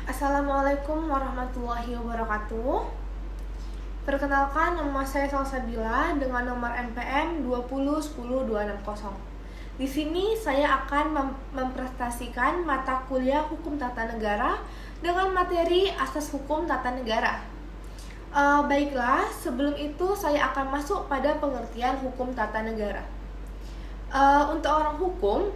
Assalamualaikum warahmatullahi wabarakatuh. Perkenalkan, nama saya Salsabila dengan nomor NPM 2010260. Di sini saya akan mempresentasikan mata kuliah Hukum Tata Negara dengan materi Asas Hukum Tata Negara. Baiklah, sebelum itu saya akan masuk pada pengertian hukum tata negara. Untuk orang hukum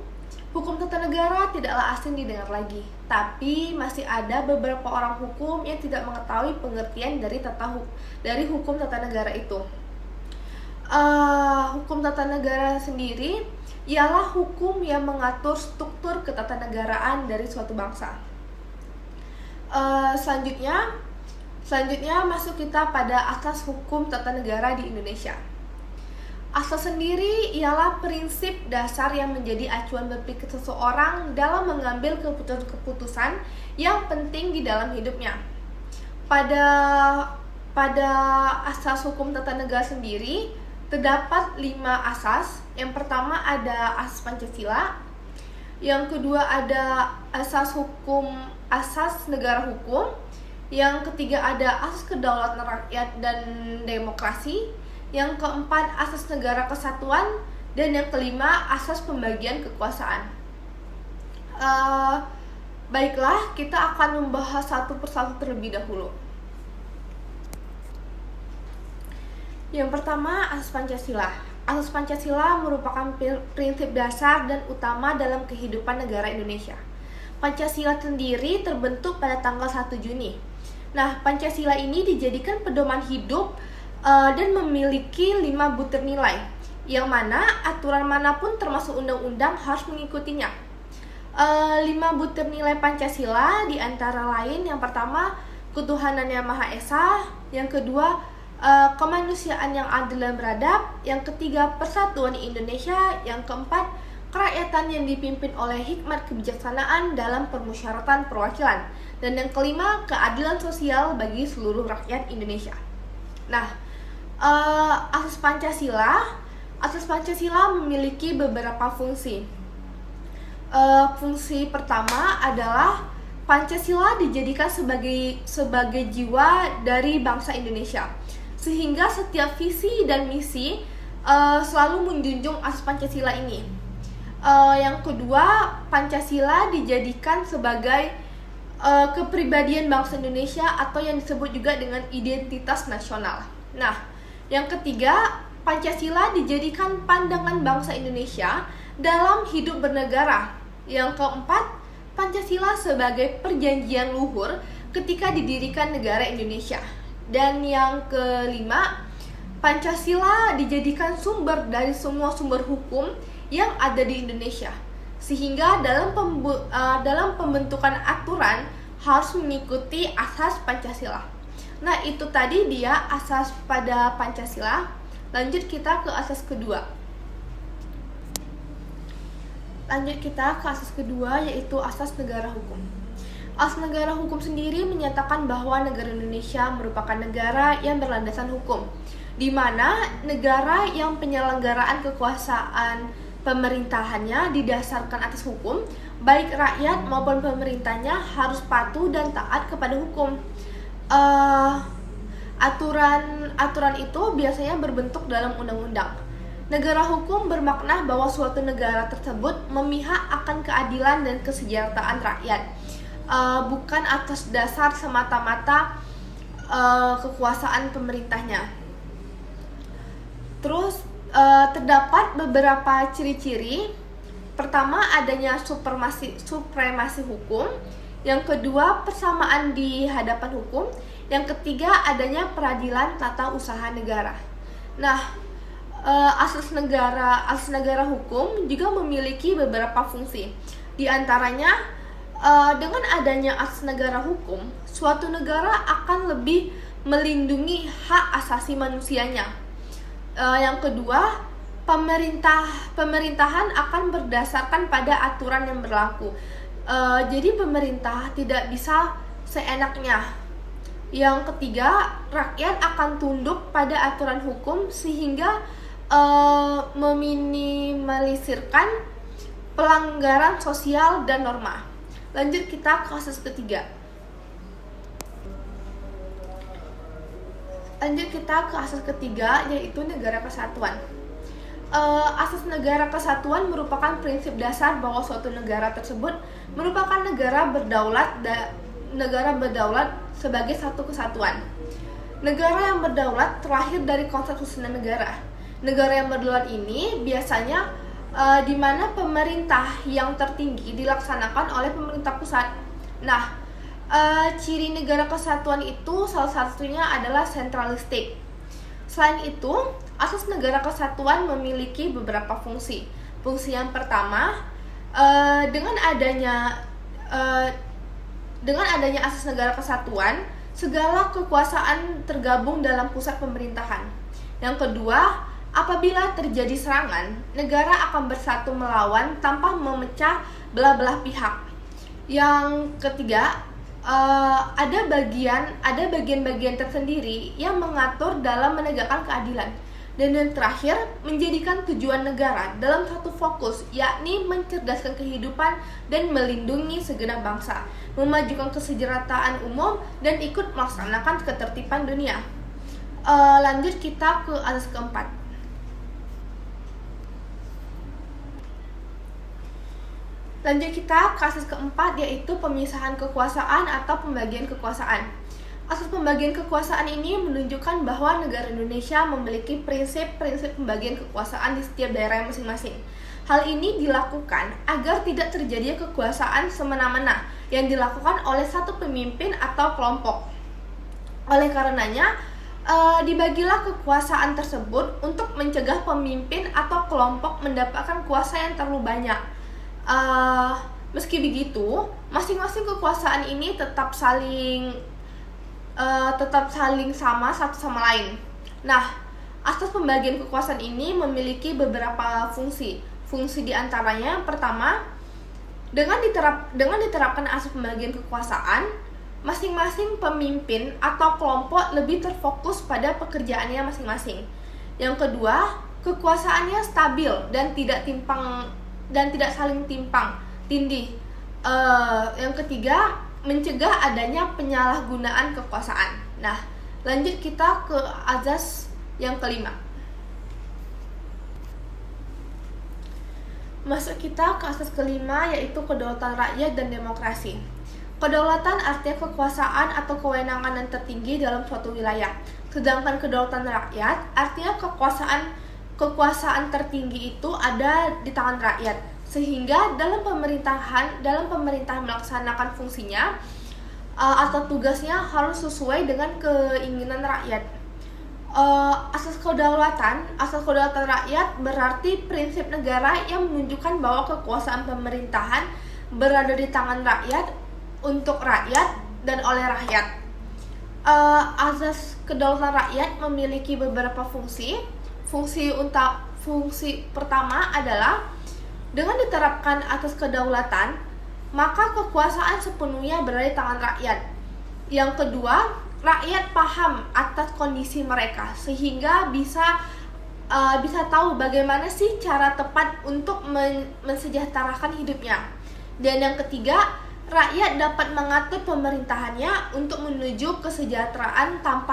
tata negara tidaklah asing didengar lagi, tapi masih ada beberapa orang hukum yang tidak mengetahui pengertian dari hukum tata negara itu. Hukum tata negara sendiri ialah hukum yang mengatur struktur ketatanegaraan dari suatu bangsa. Selanjutnya masuk kita pada asas hukum tata negara di Indonesia. Asas sendiri ialah prinsip dasar yang menjadi acuan berpikir seseorang dalam mengambil keputusan yang penting di dalam hidupnya. Pada asas hukum tata negara sendiri terdapat 5 asas. Yang pertama ada asas Pancasila. Yang kedua ada asas negara hukum. Yang ketiga ada asas kedaulatan rakyat dan demokrasi. Yang keempat asas negara kesatuan. Dan yang kelima asas pembagian kekuasaan. Baiklah, kita akan membahas satu persatu terlebih dahulu. Yang pertama, asas Pancasila. Asas Pancasila merupakan prinsip dasar dan utama dalam kehidupan negara Indonesia. Pancasila sendiri terbentuk pada tanggal 1 Juni. Nah, Pancasila ini dijadikan pedoman hidup dan memiliki 5 butir nilai, yang mana aturan manapun termasuk undang-undang harus mengikutinya. 5 butir nilai Pancasila diantara lain, yang pertama ketuhanan yang Maha Esa, yang kedua kemanusiaan yang adil dan beradab, yang ketiga persatuan Indonesia, yang keempat kerakyatan yang dipimpin oleh hikmat kebijaksanaan dalam permusyawaratan perwakilan, dan yang kelima keadilan sosial bagi seluruh rakyat Indonesia. Nah, asas Pancasila memiliki beberapa fungsi. Fungsi pertama adalah Pancasila dijadikan sebagai jiwa dari bangsa Indonesia, sehingga setiap visi dan misi selalu menjunjung asas Pancasila ini. Yang kedua, Pancasila dijadikan sebagai kepribadian bangsa Indonesia atau yang disebut juga dengan identitas nasional. Nah, yang ketiga, Pancasila dijadikan pandangan bangsa Indonesia dalam hidup bernegara. Yang keempat, Pancasila sebagai perjanjian luhur ketika didirikan negara Indonesia. Dan yang kelima, Pancasila dijadikan sumber dari semua sumber hukum yang ada di Indonesia, sehingga dalam pembentukan aturan harus mengikuti asas Pancasila. Nah, itu tadi dia asas pada Pancasila. Lanjut kita ke asas kedua. Yaitu asas negara hukum. Asas negara hukum sendiri menyatakan bahwa negara Indonesia merupakan negara yang berlandasan hukum, di mana negara yang penyelenggaraan kekuasaan pemerintahannya didasarkan atas hukum, baik rakyat maupun pemerintahnya harus patuh dan taat kepada hukum. Aturan itu biasanya berbentuk dalam undang-undang. Negara hukum bermakna bahwa suatu negara tersebut memihak akan keadilan dan kesejahteraan rakyat, bukan atas dasar semata-mata kekuasaan pemerintahnya. Terus terdapat beberapa ciri-ciri. Pertama, adanya supremasi hukum. Yang kedua, persamaan di hadapan hukum. Yang ketiga, adanya peradilan tata usaha negara. Nah, asas negara hukum juga memiliki beberapa fungsi. Di antaranya, dengan adanya asas negara hukum, suatu negara akan lebih melindungi hak asasi manusianya. Yang kedua, pemerintahan akan berdasarkan pada aturan yang berlaku. Jadi pemerintah tidak bisa seenaknya. Yang ketiga, rakyat akan tunduk pada aturan hukum sehingga meminimalisirkan pelanggaran sosial dan norma. Lanjut kita ke asas ketiga. Lanjut kita ke asas ketiga, yaitu negara kesatuan. Asas negara kesatuan merupakan prinsip dasar bahwa suatu negara tersebut merupakan negara berdaulat sebagai satu kesatuan. Negara yang berdaulat terlahir dari konsep susunan negara. Negara yang berdaulat ini biasanya di mana pemerintah yang tertinggi dilaksanakan oleh pemerintah pusat. Nah, ciri negara kesatuan itu salah satunya adalah sentralistik. Selain itu, asas negara kesatuan memiliki beberapa fungsi. Fungsi yang pertama, dengan adanya asas negara kesatuan, segala kekuasaan tergabung dalam pusat pemerintahan. Yang kedua, apabila terjadi serangan, negara akan bersatu melawan tanpa memecah belah-belah pihak. Yang ketiga, ada bagian-bagian tersendiri yang mengatur dalam menegakkan keadilan. Dan yang terakhir, menjadikan tujuan negara dalam satu fokus, yakni mencerdaskan kehidupan dan melindungi segenap bangsa, memajukan kesejahteraan umum, dan ikut melaksanakan ketertiban dunia. Lanjut kita ke asas keempat. Lanjut kita ke asas keempat, yaitu pemisahan kekuasaan atau pembagian kekuasaan. Asas pembagian kekuasaan ini menunjukkan bahwa negara Indonesia memiliki prinsip-prinsip pembagian kekuasaan di setiap daerah masing-masing. Hal ini dilakukan agar tidak terjadi kekuasaan semena-mena yang dilakukan oleh satu pemimpin atau kelompok. Oleh karenanya, dibagilah kekuasaan tersebut untuk mencegah pemimpin atau kelompok mendapatkan kuasa yang terlalu banyak. Meski begitu, masing-masing kekuasaan ini tetap saling sama satu sama lain. Nah, asas pembagian kekuasaan ini memiliki beberapa fungsi. Fungsi diantaranya, pertama, dengan diterapkan asas pembagian kekuasaan, masing-masing pemimpin atau kelompok lebih terfokus pada pekerjaannya masing-masing. Yang kedua, kekuasaannya stabil dan tidak saling timpang tindih. Yang ketiga, mencegah adanya penyalahgunaan kekuasaan. Nah, lanjut kita ke azas yang kelima. Masuk kita ke asas kelima, yaitu kedaulatan rakyat dan demokrasi. Kedaulatan artinya kekuasaan atau kewenangan yang tertinggi dalam suatu wilayah. Sedangkan kedaulatan rakyat artinya kekuasaan tertinggi itu ada di tangan rakyat. Sehingga dalam pemerintahan melaksanakan fungsinya atau tugasnya harus sesuai dengan keinginan rakyat. Asas kedaulatan rakyat berarti prinsip negara yang menunjukkan bahwa kekuasaan pemerintahan berada di tangan rakyat, untuk rakyat, dan oleh rakyat. Asas kedaulatan rakyat memiliki beberapa fungsi. Fungsi pertama adalah dengan diterapkan atas kedaulatan, maka kekuasaan sepenuhnya berada di tangan rakyat. Yang kedua, rakyat paham atas kondisi mereka sehingga bisa tahu bagaimana sih cara tepat untuk mensejahterakan hidupnya. Dan yang ketiga, rakyat dapat mengatur pemerintahannya untuk menuju kesejahteraan tanpa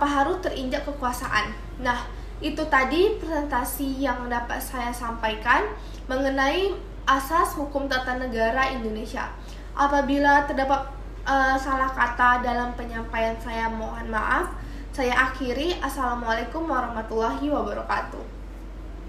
harus terinjak kekuasaan. Nah, itu tadi presentasi yang dapat saya sampaikan mengenai asas hukum tata negara Indonesia. Apabila terdapat salah kata dalam penyampaian saya, mohon maaf. Saya akhiri. Assalamualaikum warahmatullahi wabarakatuh.